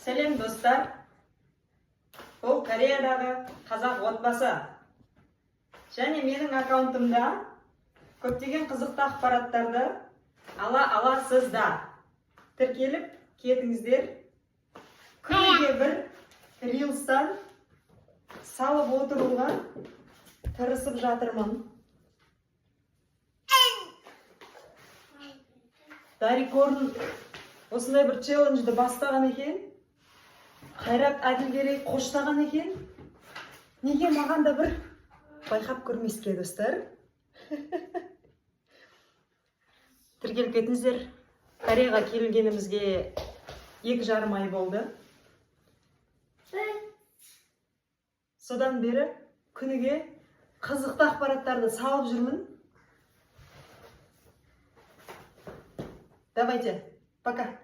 Сәлем достар. Бұл Кореядағы қазақ отбасы. Және менің аккаунтымда көптеген қызықты ақпараттарды ала аласыздар. Тіркеліп кетіңіздер. Күніге бір рилстан салып отыруға тырысып жатырмын. Дарик Орын осындай бір челленджді бастаған екен. Қайрат Әділгерей қоштаған екен. Неге маған да бір байқап көрмеске, достар? Тіркеліп кетіңіздер. Кореяға келгенімізге 2,5 ай болды. Содан бері күніге қызықты ақпараттарды салып жүрмін. Давайте, пока.